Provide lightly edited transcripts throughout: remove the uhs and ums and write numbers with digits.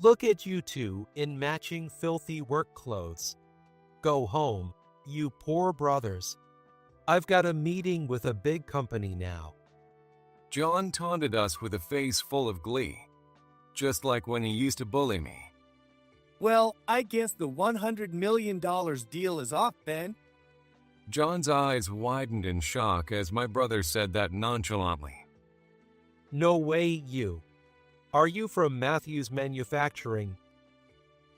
Look at you two in matching filthy work clothes. Go home, you poor brothers. I've got a meeting with a big company now. John taunted us with a face full of glee, just like when he used to bully me. Well, I guess the $100 million deal is off, Ben. John's eyes widened in shock as my brother said that nonchalantly. No way, you. Are you from Matthews Manufacturing?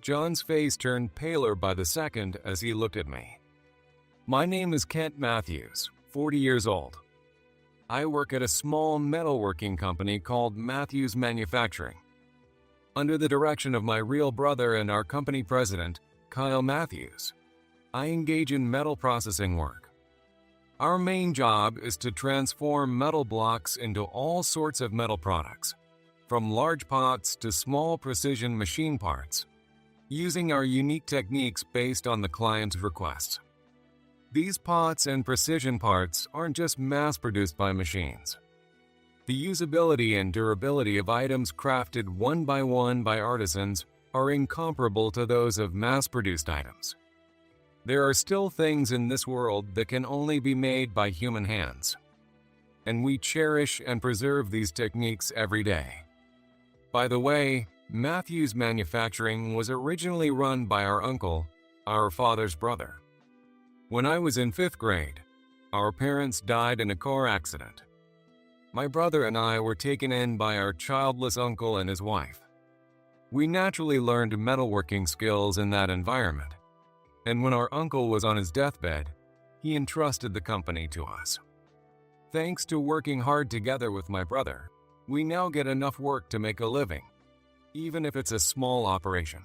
John's face turned paler by the second as he looked at me. My name is Kent Matthews, 40 years old. I work at a small metalworking company called Matthews Manufacturing. Under the direction of my real brother and our company president, Kyle Matthews, I engage in metal processing work. Our main job is to transform metal blocks into all sorts of metal products, from large pots to small precision machine parts, using our unique techniques based on the client's requests. These pots and precision parts aren't just mass-produced by machines. The usability and durability of items crafted one by artisans are incomparable to those of mass-produced items. There are still things in this world that can only be made by human hands, and we cherish and preserve these techniques every day. By the way, Matthews Manufacturing was originally run by our uncle, our father's brother. When I was in 5th grade, our parents died in a car accident. My brother and I were taken in by our childless uncle and his wife. We naturally learned metalworking skills in that environment, and when our uncle was on his deathbed, he entrusted the company to us. Thanks to working hard together with my brother, we now get enough work to make a living, even if it's a small operation.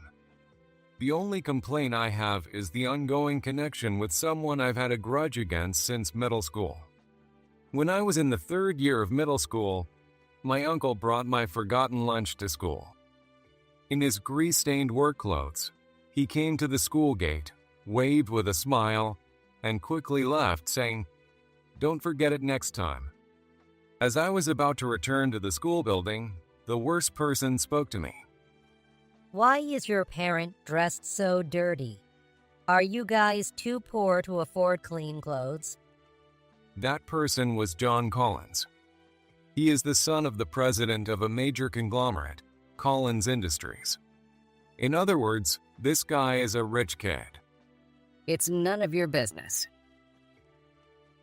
The only complaint I have is the ongoing connection with someone I've had a grudge against since middle school. When I was in the 3rd year of middle school, my uncle brought my forgotten lunch to school. In his grease-stained work clothes, he came to the school gate, waved with a smile, and quickly left, saying, "Don't forget it next time." As I was about to return to the school building, the worst person spoke to me. Why is your parent dressed so dirty? Are you guys too poor to afford clean clothes? That person was John Collins. He is the son of the president of a major conglomerate, Collins Industries. In other words, this guy is a rich kid. It's none of your business.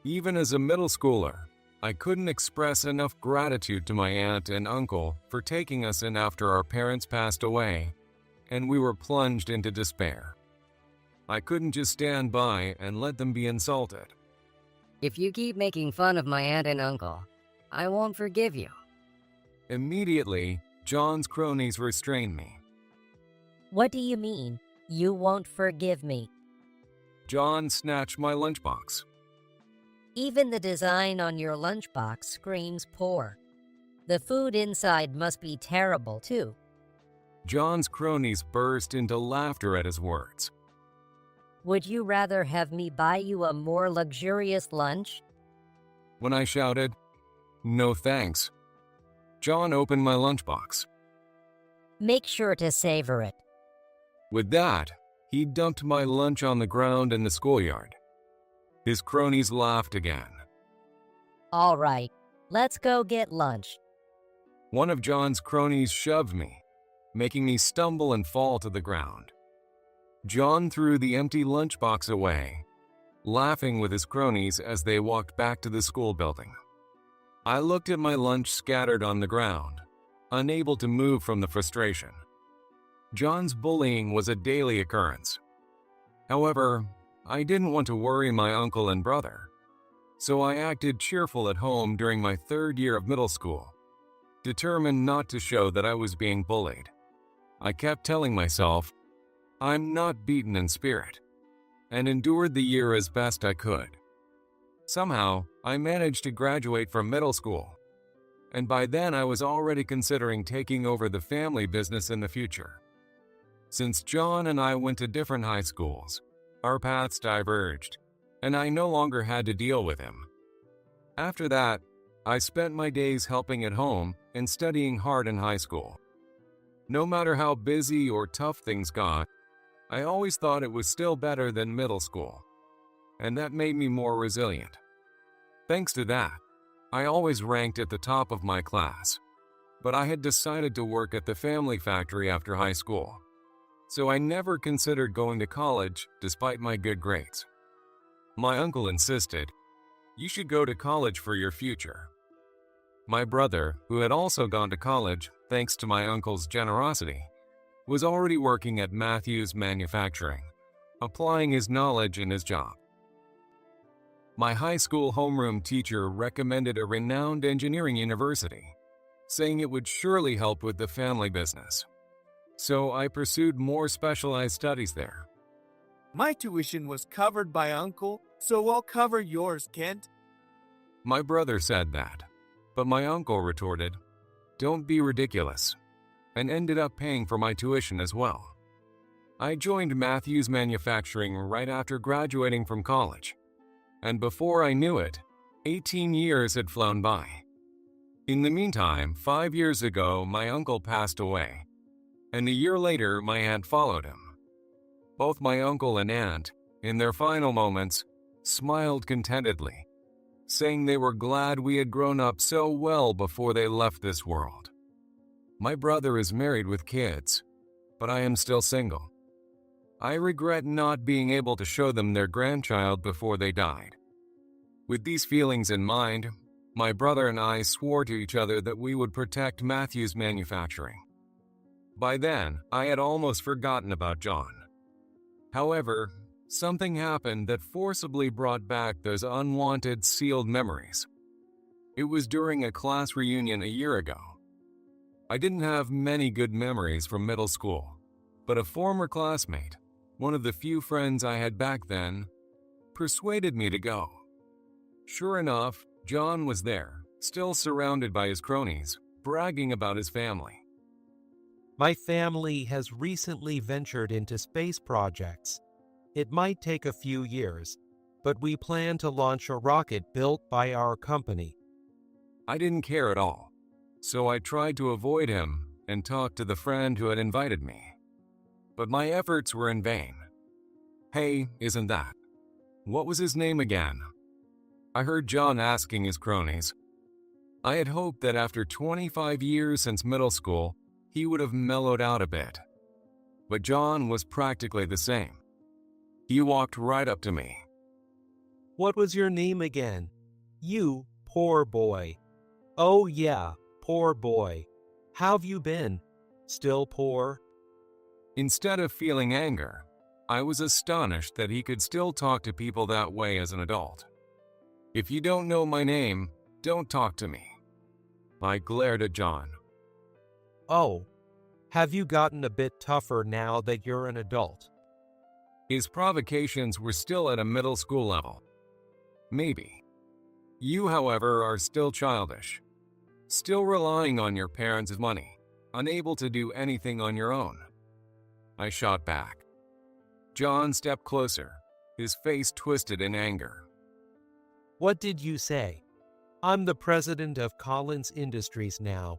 Even as a middle schooler, I couldn't express enough gratitude to my aunt and uncle for taking us in after our parents passed away, and we were plunged into despair. I couldn't just stand by and let them be insulted. If you keep making fun of my aunt and uncle, I won't forgive you. Immediately, John's cronies restrained me. What do you mean, you won't forgive me? John snatched my lunchbox. Even the design on your lunchbox screams poor. The food inside must be terrible, too. John's cronies burst into laughter at his words. Would you rather have me buy you a more luxurious lunch? When I shouted, "No thanks," John opened my lunchbox. Make sure to savor it. With that, he dumped my lunch on the ground in the schoolyard. His cronies laughed again. All right, let's go get lunch. One of John's cronies shoved me, making me stumble and fall to the ground. John threw the empty lunchbox away, laughing with his cronies as they walked back to the school building. I looked at my lunch scattered on the ground, unable to move from the frustration. John's bullying was a daily occurrence. However, I didn't want to worry my uncle and brother, so I acted cheerful at home during my 3rd year of middle school, determined not to show that I was being bullied. I kept telling myself, I'm not beaten in spirit, and endured the year as best I could. Somehow, I managed to graduate from middle school, and by then I was already considering taking over the family business in the future. Since John and I went to different high schools, our paths diverged, and I no longer had to deal with him. After that, I spent my days helping at home and studying hard in high school. No matter how busy or tough things got, I always thought it was still better than middle school, and that made me more resilient. Thanks to that, I always ranked at the top of my class, but I had decided to work at the family factory after high school, so I never considered going to college despite my good grades. My uncle insisted, "You should go to college for your future." My brother, who had also gone to college thanks to my uncle's generosity, was already working at Matthews Manufacturing, applying his knowledge in his job. My high school homeroom teacher recommended a renowned engineering university, saying it would surely help with the family business. So I pursued more specialized studies there. My tuition was covered by Uncle, so I'll cover yours, Kent. My brother said that, but my uncle retorted, "Don't be ridiculous," and ended up paying for my tuition as well. I joined Matthews Manufacturing right after graduating from college, and before I knew it, 18 years had flown by. In the meantime, 5 years ago, my uncle passed away, and a year later, my aunt followed him. Both my uncle and aunt, in their final moments, smiled contentedly, saying they were glad we had grown up so well before they left this world. My brother is married with kids, but I am still single. I regret not being able to show them their grandchild before they died. With these feelings in mind, my brother and I swore to each other that we would protect Matthews Manufacturing. By then, I had almost forgotten about John. However, something happened that forcibly brought back those unwanted, sealed memories. It was during a class reunion a year ago. I didn't have many good memories from middle school, but a former classmate, one of the few friends I had back then, persuaded me to go. Sure enough, John was there, still surrounded by his cronies, bragging about his family. My family has recently ventured into space projects. It might take a few years, but we plan to launch a rocket built by our company. I didn't care at all, so I tried to avoid him and talk to the friend who had invited me. But my efforts were in vain. "Hey, isn't that? What was his name again?" I heard John asking his cronies. I had hoped that after 25 years since middle school, he would have mellowed out a bit. But John was practically the same. He walked right up to me. What was your name again? You, poor boy. Oh yeah, poor boy. How've you been? Still poor? Instead of feeling anger, I was astonished that he could still talk to people that way as an adult. "If you don't know my name, don't talk to me." I glared at John. Oh, have you gotten a bit tougher now that you're an adult? His provocations were still at a middle school level. Maybe. You, however, are still childish. Still relying on your parents' money, unable to do anything on your own. I shot back. John stepped closer, his face twisted in anger. What did you say? I'm the president of Collins Industries now.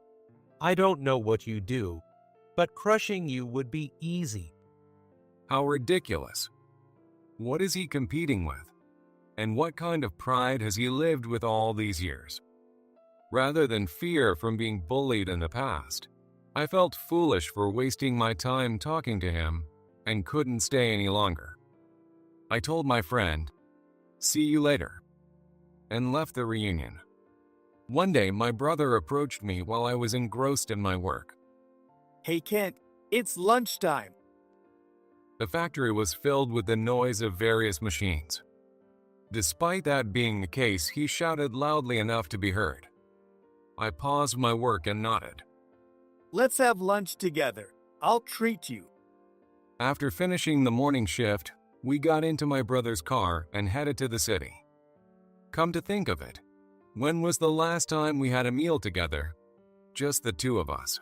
I don't know what you do, but crushing you would be easy. How ridiculous. What is he competing with? And what kind of pride has he lived with all these years? Rather than fear from being bullied in the past, I felt foolish for wasting my time talking to him and couldn't stay any longer. I told my friend, "See you later," and left the reunion. One day, my brother approached me while I was engrossed in my work. Hey, Kent, it's lunchtime. The factory was filled with the noise of various machines. Despite that being the case, he shouted loudly enough to be heard. I paused my work and nodded. Let's have lunch together. I'll treat you. After finishing the morning shift, we got into my brother's car and headed to the city. Come to think of it, when was the last time we had a meal together? Just the two of us.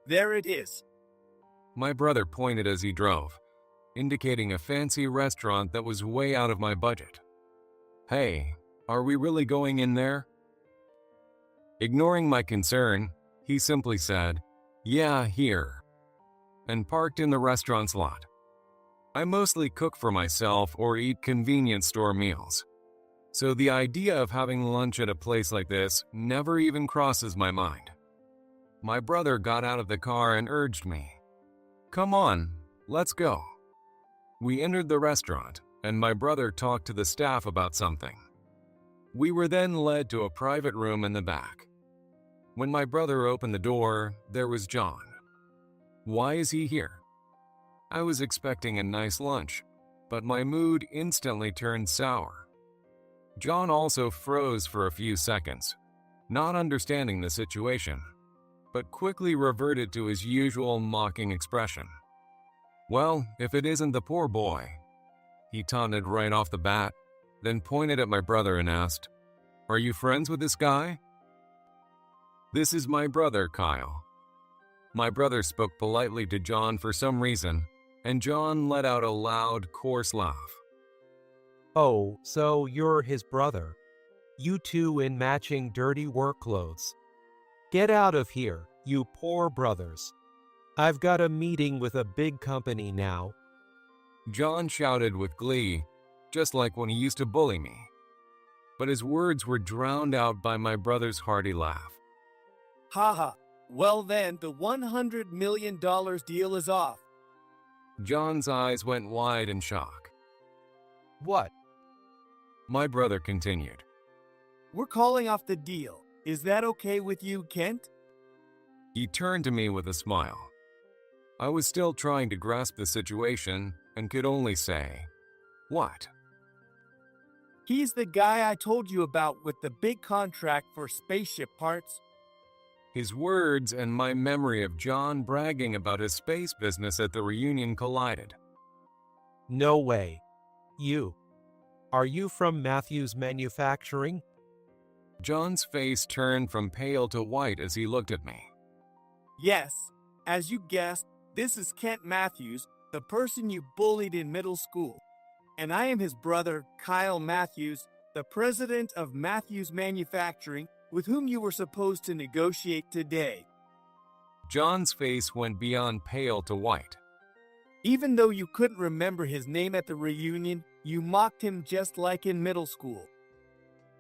There it is. My brother pointed as he drove, indicating a fancy restaurant that was way out of my budget. Hey, are we really going in there? Ignoring my concern, he simply said, Yeah, here. And parked in the restaurant's lot. I mostly cook for myself or eat convenience store meals. So the idea of having lunch at a place like this never even crosses my mind. My brother got out of the car and urged me, "Come on, let's go." We entered the restaurant, and my brother talked to the staff about something. We were then led to a private room in the back. When my brother opened the door, there was John. Why is he here? I was expecting a nice lunch, but my mood instantly turned sour. John also froze for a few seconds, not understanding the situation, but quickly reverted to his usual mocking expression. "Well, if it isn't the poor boy," he taunted right off the bat, then pointed at my brother and asked, "Are you friends with this guy?" "This is my brother, Kyle." My brother spoke politely to John for some reason, and John let out a loud, coarse laugh. Oh, so you're his brother. You two in matching dirty work clothes. Get out of here, you poor brothers. I've got a meeting with a big company now. John shouted with glee, just like when he used to bully me. But his words were drowned out by my brother's hearty laugh. Haha. Well then, the $100 million deal is off. John's eyes went wide in shock. What? My brother continued. We're calling off the deal. Is that okay with you, Kent? He turned to me with a smile. I was still trying to grasp the situation and could only say, "What?" He's the guy I told you about with the big contract for spaceship parts. His words and my memory of John bragging about his space business at the reunion collided. No way. You. Are you from Matthews Manufacturing? John's face turned from pale to white as he looked at me. Yes, as you guessed, this is Kent Matthews, the person you bullied in middle school. And I am his brother, Kyle Matthews, the president of Matthews Manufacturing, with whom you were supposed to negotiate today. John's face went beyond pale to white. Even though you couldn't remember his name at the reunion, you mocked him just like in middle school.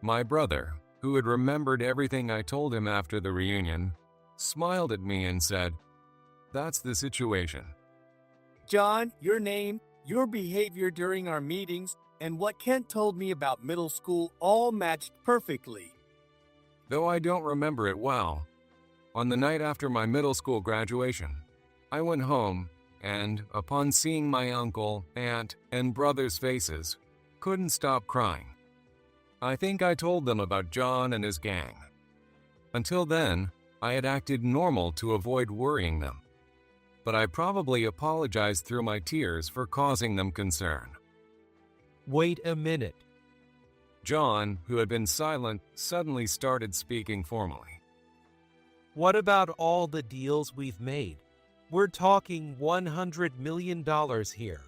My brother, who had remembered everything I told him after the reunion, smiled at me and said, "That's the situation." John, your name, your behavior during our meetings, and what Kent told me about middle school all matched perfectly. Though I don't remember it well, on the night after my middle school graduation, I went home and, upon seeing my uncle, aunt, and brother's faces, couldn't stop crying. I think I told them about John and his gang. Until then, I had acted normal to avoid worrying them, but I probably apologized through my tears for causing them concern. Wait a minute. John, who had been silent, suddenly started speaking formally. What about all the deals we've made? We're talking $100 million here.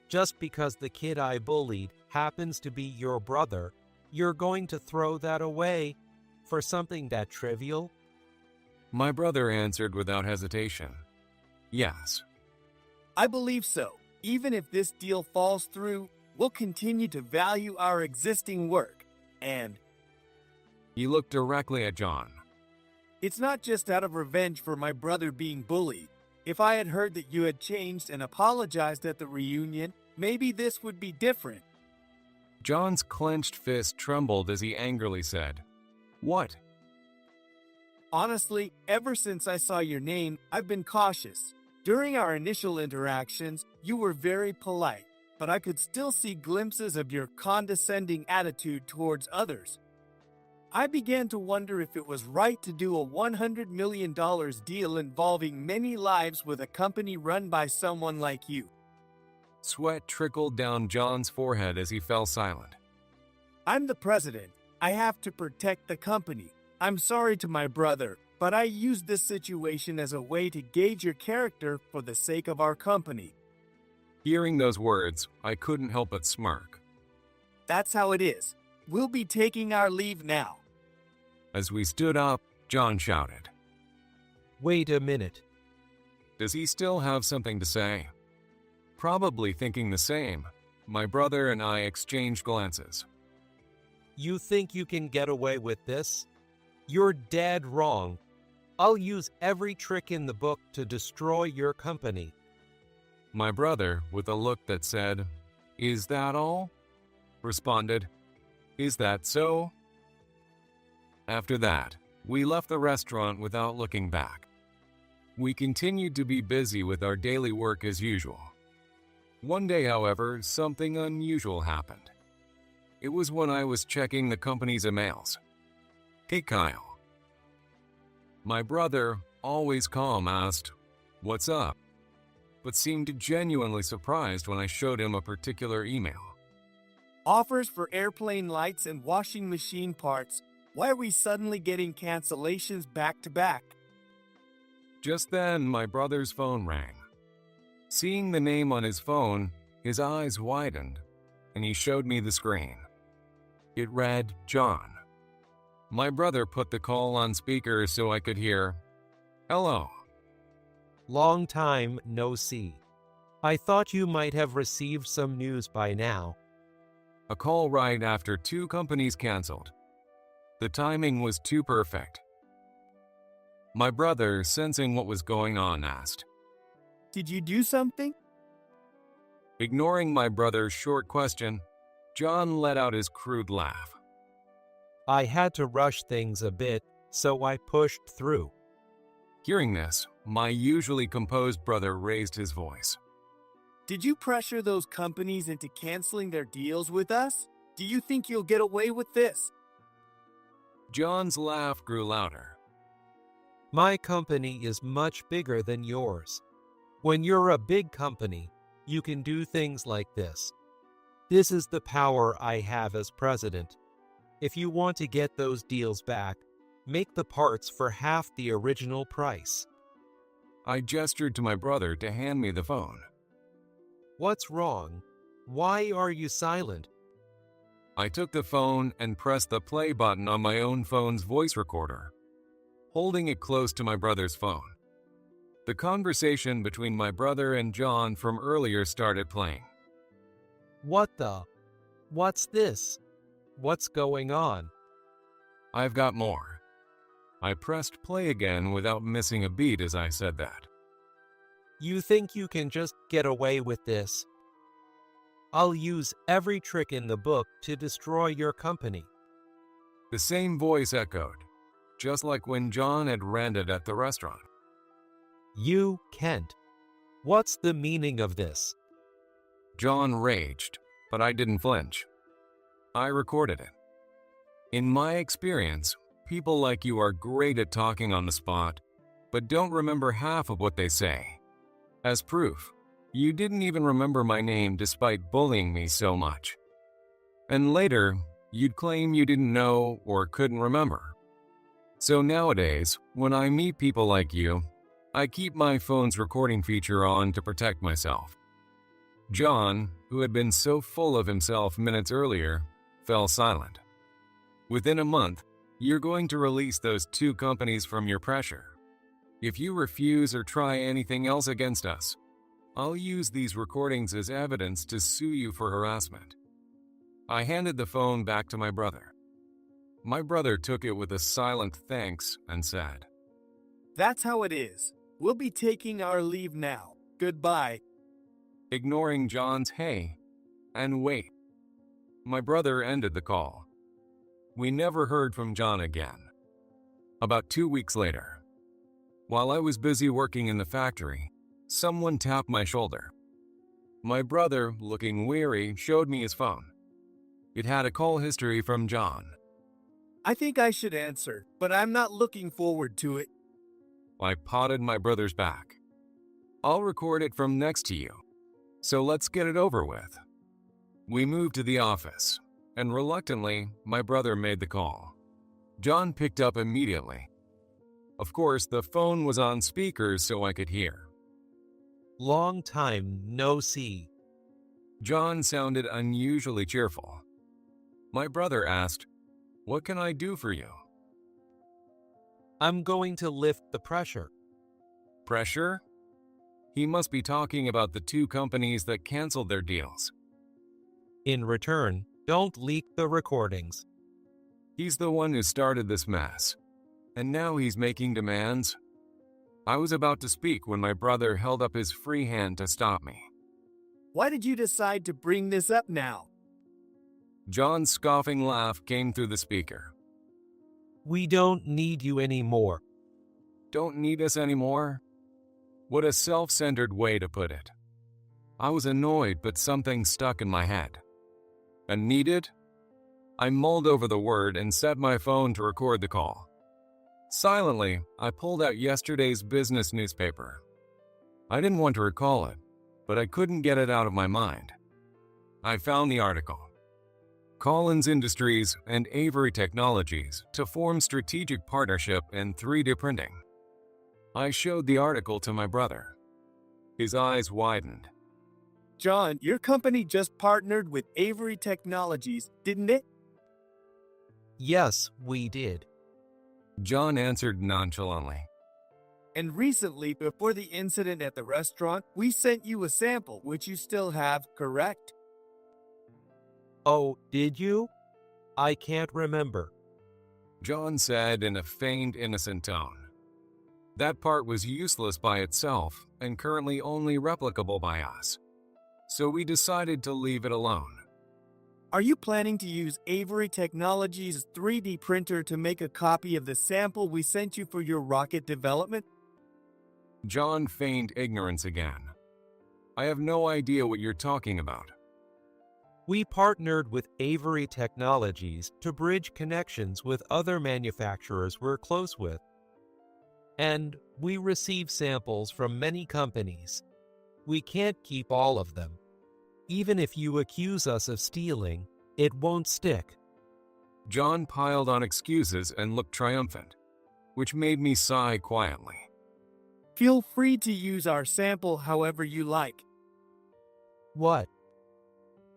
Just because the kid I bullied happens to be your brother, you're going to throw that away for something that trivial? My brother answered without hesitation. Yes. I believe so. Even if this deal falls through, we'll continue to value our existing work. And He looked directly at John. it's not just out of revenge for my brother being bullied. If I had heard that you had changed and apologized at the reunion, maybe this would be different. John's clenched fist trembled as he angrily said, "What?" Honestly, ever since I saw your name, I've been cautious. During our initial interactions, you were very polite, but I could still see glimpses of your condescending attitude towards others. I began to wonder if it was right to do a $100 million deal involving many lives with a company run by someone like you. Sweat trickled down John's forehead as he fell silent. I'm the president. I have to protect the company. I'm sorry to my brother, but I used this situation as a way to gauge your character for the sake of our company. Hearing those words, I couldn't help but smirk. That's how it is. We'll be taking our leave now. As we stood up, John shouted, Wait a minute. Does he still have something to say? Probably thinking the same, my brother and I exchanged glances. You think you can get away with this? You're dead wrong. I'll use every trick in the book to destroy your company. My brother, with a look that said, "Is that all?" responded, "Is that so?" After that, we left the restaurant without looking back. We continued to be busy with our daily work as usual. One day, however, something unusual happened. It was when I was checking the company's emails. "Hey, Kyle." My brother, always calm, asked, "What's up?" but seemed genuinely surprised when I showed him a particular email. Offers for airplane lights and washing machine parts. Why are we suddenly getting cancellations back to back? Just then, my brother's phone rang. Seeing the name on his phone, his eyes widened, and he showed me the screen. It read, "John." My brother put the call on speaker so I could hear, "Hello." Long time no see. I thought you might have received some news by now. A call right after two companies canceled. The timing was too perfect. My brother, sensing what was going on, asked. Did you do something? Ignoring my brother's short question, John let out his crude laugh. I had to rush things a bit, so I pushed through. Hearing this, my usually composed brother raised his voice. Did you pressure those companies into canceling their deals with us? Do you think you'll get away with this? John's laugh grew louder. My company is much bigger than yours. When you're a big company, you can do things like this. This is the power I have as president. If you want to get those deals back, make the parts for half the original price. I gestured to my brother to hand me the phone. What's wrong? Why are you silent? I took the phone and pressed the play button on my own phone's voice recorder, holding it close to my brother's phone. The conversation between my brother and John from earlier started playing. What's this? What's going on? I've got more. I pressed play again without missing a beat as I said that. You think you can just get away with this? I'll use every trick in the book to destroy your company. The same voice echoed, just like when John had ranted at the restaurant. You can't. What's the meaning of this? John raged, but I didn't flinch. I recorded it. In my experience, people like you are great at talking on the spot, but don't remember half of what they say. As proof, you didn't even remember my name despite bullying me so much. And later, you'd claim you didn't know or couldn't remember. So nowadays, when I meet people like you, I keep my phone's recording feature on to protect myself. John, who had been so full of himself minutes earlier, fell silent. Within a month, you're going to release those two companies from your pressure. If you refuse or try anything else against us, I'll use these recordings as evidence to sue you for harassment. I handed the phone back to my brother. My brother took it with a silent thanks and said, That's how it is. We'll be taking our leave now. Goodbye. Ignoring John's hey and wait. My brother ended the call. We never heard from John again. About 2 weeks later, while I was busy working in the factory, someone tapped my shoulder. My brother, looking weary, showed me his phone. It had a call history from John. I think I should answer, but I'm not looking forward to it. I patted my brother's back. I'll record it from next to you, so let's get it over with. We moved to the office, and reluctantly, my brother made the call. John picked up immediately. Of course, the phone was on speaker so I could hear. Long time no see. John sounded unusually cheerful. My brother asked, "What can I do for you?" I'm going to lift the pressure. Pressure? He must be talking about the two companies that canceled their deals. In return, don't leak the recordings. He's the one who started this mess. And now he's making demands? I was about to speak when my brother held up his free hand to stop me. Why did you decide to bring this up now? John's scoffing laugh came through the speaker. We don't need you anymore. Don't need us anymore? What a self-centered way to put it. I was annoyed, but something stuck in my head. And needed? I mulled over the word and set my phone to record the call. Silently, I pulled out yesterday's business newspaper. I didn't want to recall it, but I couldn't get it out of my mind. I found the article. Collins Industries and Avery Technologies to form strategic partnership in 3D printing. I showed the article to my brother. His eyes widened. John, your company just partnered with Avery Technologies, didn't it? Yes, we did. John answered nonchalantly. And recently, before the incident at the restaurant, we sent you a sample, which you still have, correct? Oh, did you? I can't remember. John said in a feigned innocent tone. That part was useless by itself and currently only replicable by us. So we decided to leave it alone. Are you planning to use Avery Technologies' 3D printer to make a copy of the sample we sent you for your rocket development? John feigned ignorance again. I have no idea what you're talking about. We partnered with Avery Technologies to bridge connections with other manufacturers we're close with. And we receive samples from many companies. We can't keep all of them. Even if you accuse us of stealing, it won't stick. John piled on excuses and looked triumphant, which made me sigh quietly. Feel free to use our sample however you like. What?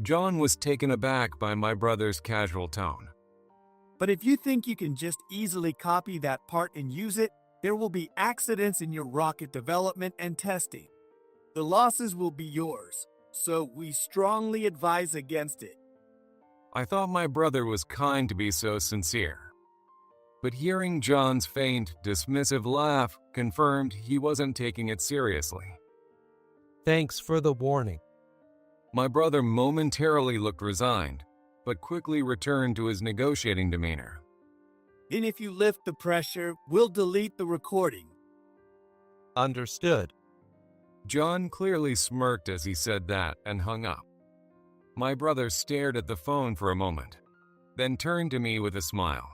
John was taken aback by my brother's casual tone. But if you think you can just easily copy that part and use it, there will be accidents in your rocket development and testing. The losses will be yours, so we strongly advise against it. I thought my brother was kind to be so sincere. But hearing John's faint, dismissive laugh confirmed he wasn't taking it seriously. Thanks for the warning. My brother momentarily looked resigned, but quickly returned to his negotiating demeanor. And if you lift the pressure, we'll delete the recording. Understood. John clearly smirked as he said that and hung up. My brother stared at the phone for a moment, then turned to me with a smile.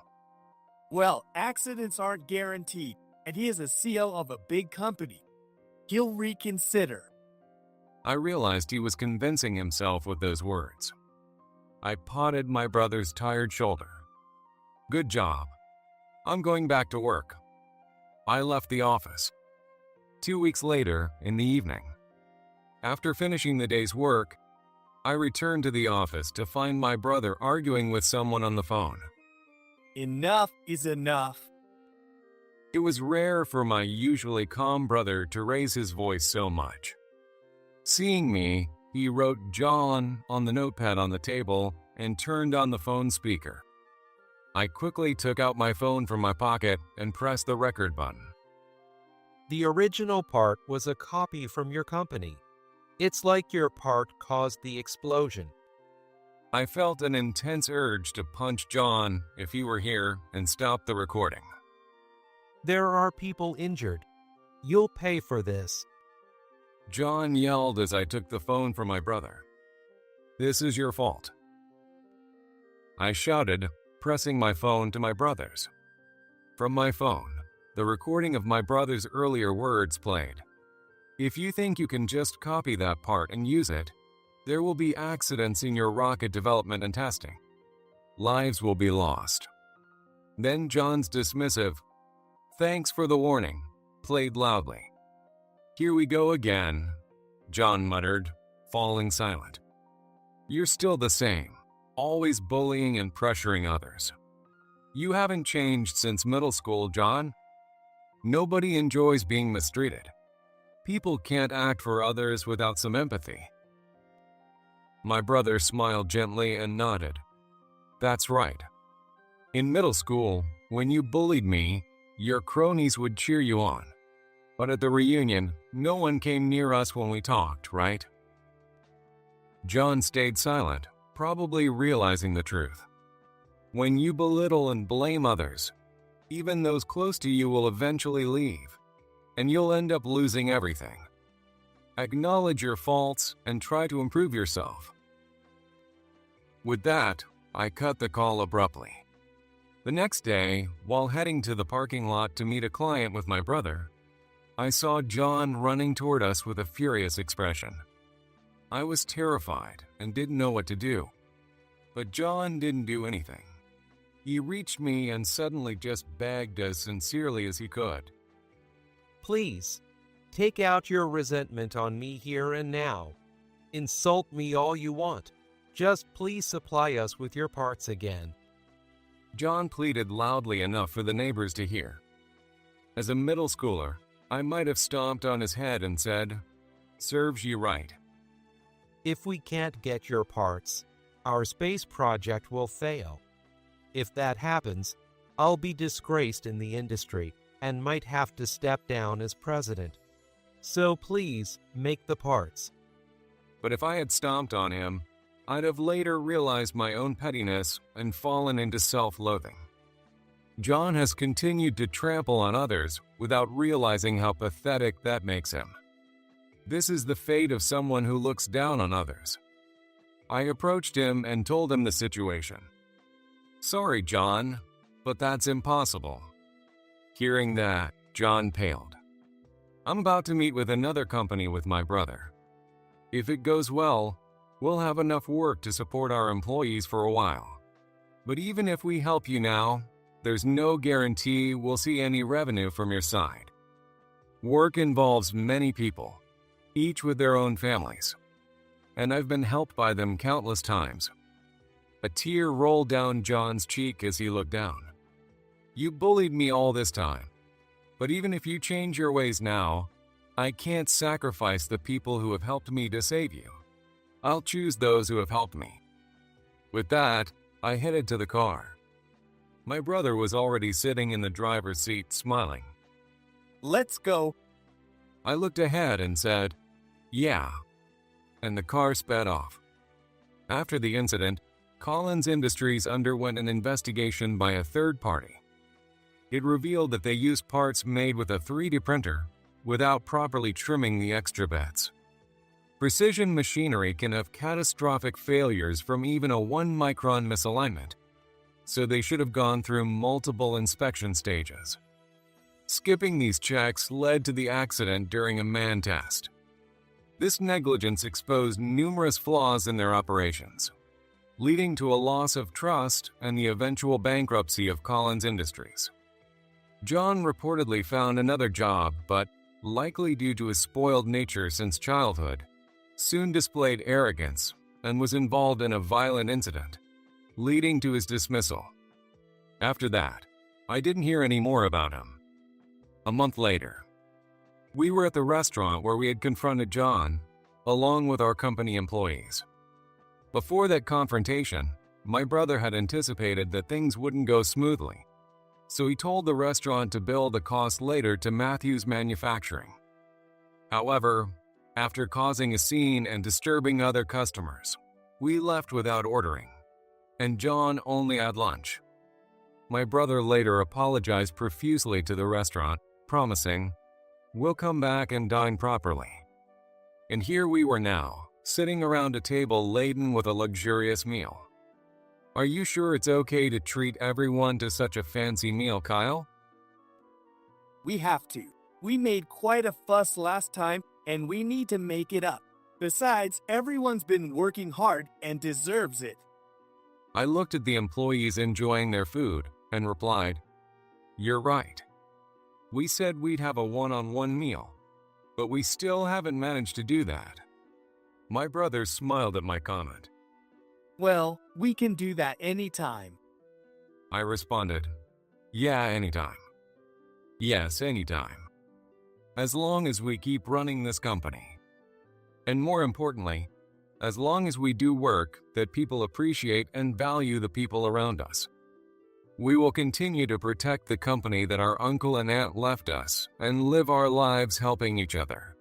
Well, accidents aren't guaranteed, and he is a CEO of a big company. He'll reconsider. I realized he was convincing himself with those words. I patted my brother's tired shoulder. Good job. I'm going back to work. I left the office. 2 weeks later, in the evening, after finishing the day's work, I returned to the office to find my brother arguing with someone on the phone. Enough is enough. It was rare for my usually calm brother to raise his voice so much. Seeing me, he wrote John on the notepad on the table and turned on the phone speaker. I quickly took out my phone from my pocket and pressed the record button. The original part was a copy from your company. It's like your part caused the explosion. I felt an intense urge to punch John if he were here and stop the recording. There are people injured. You'll pay for this. John yelled as I took the phone from my brother. This is your fault. I shouted, pressing my phone to my brother's. From my phone, the recording of my brother's earlier words played. If you think you can just copy that part and use it, there will be accidents in your rocket development and testing. Lives will be lost. Then John's dismissive, "Thanks for the warning," played loudly. "Here we go again," John muttered, falling silent. "You're still the same, always bullying and pressuring others. You haven't changed since middle school, John. Nobody enjoys being mistreated. People can't act for others without some empathy. My brother smiled gently and nodded. That's right. In middle school, when you bullied me, your cronies would cheer you on. But at the reunion, no one came near us when we talked, right? John stayed silent, probably realizing the truth. When you belittle and blame others, even those close to you will eventually leave, and you'll end up losing everything. Acknowledge your faults and try to improve yourself. With that, I cut the call abruptly. The next day, while heading to the parking lot to meet a client with my brother, I saw John running toward us with a furious expression. I was terrified and didn't know what to do. But John didn't do anything. He reached me and suddenly just begged as sincerely as he could. Please, take out your resentment on me here and now. Insult me all you want. Just please supply us with your parts again. John pleaded loudly enough for the neighbors to hear. As a middle schooler, I might have stomped on his head and said, "Serves you right." If we can't get your parts, our space project will fail. If that happens, I'll be disgraced in the industry and might have to step down as president. So please, make the parts. But if I had stomped on him, I'd have later realized my own pettiness and fallen into self-loathing. John has continued to trample on others without realizing how pathetic that makes him. This is the fate of someone who looks down on others. I approached him and told him the situation. Sorry, John, but that's impossible. Hearing that, John paled. I'm about to meet with another company with my brother. If it goes well, we'll have enough work to support our employees for a while. But even if we help you now, there's no guarantee we'll see any revenue from your side. Work involves many people, each with their own families, and I've been helped by them countless times. A tear rolled down John's cheek as he looked down. You bullied me all this time, but even if you change your ways now, I can't sacrifice the people who have helped me to save you. I'll choose those who have helped me. With that, I headed to the car. My brother was already sitting in the driver's seat, smiling. Let's go. I looked ahead and said, "Yeah," and the car sped off. After the incident, Collins Industries underwent an investigation by a third party. It revealed that they used parts made with a 3D printer without properly trimming the extra bits. Precision machinery can have catastrophic failures from even a 1-micron misalignment, so they should have gone through multiple inspection stages. Skipping these checks led to the accident during a man test. This negligence exposed numerous flaws in their operations, leading to a loss of trust and the eventual bankruptcy of Collins Industries. John reportedly found another job, but, likely due to his spoiled nature since childhood, soon displayed arrogance and was involved in a violent incident, leading to his dismissal. After that, I didn't hear any more about him. A month later, we were at the restaurant where we had confronted John, along with our company employees. Before that confrontation, my brother had anticipated that things wouldn't go smoothly, so he told the restaurant to bill the cost later to Matthews Manufacturing. However, after causing a scene and disturbing other customers, we left without ordering, and John only had lunch. My brother later apologized profusely to the restaurant, promising, "We'll come back and dine properly." And here we were now, sitting around a table laden with a luxurious meal. Are you sure it's okay to treat everyone to such a fancy meal, Kyle? We have to. We made quite a fuss last time, and we need to make it up. Besides, everyone's been working hard and deserves it. I looked at the employees enjoying their food and replied, "You're right. We said we'd have a one-on-one meal, but we still haven't managed to do that." My brother smiled at my comment. Well, we can do that anytime. I responded, "Yeah, anytime. Yes, anytime." as long as we keep running this company. And more importantly, as long as we do work that people appreciate and value the people around us. We will continue to protect the company that our uncle and aunt left us and live our lives helping each other.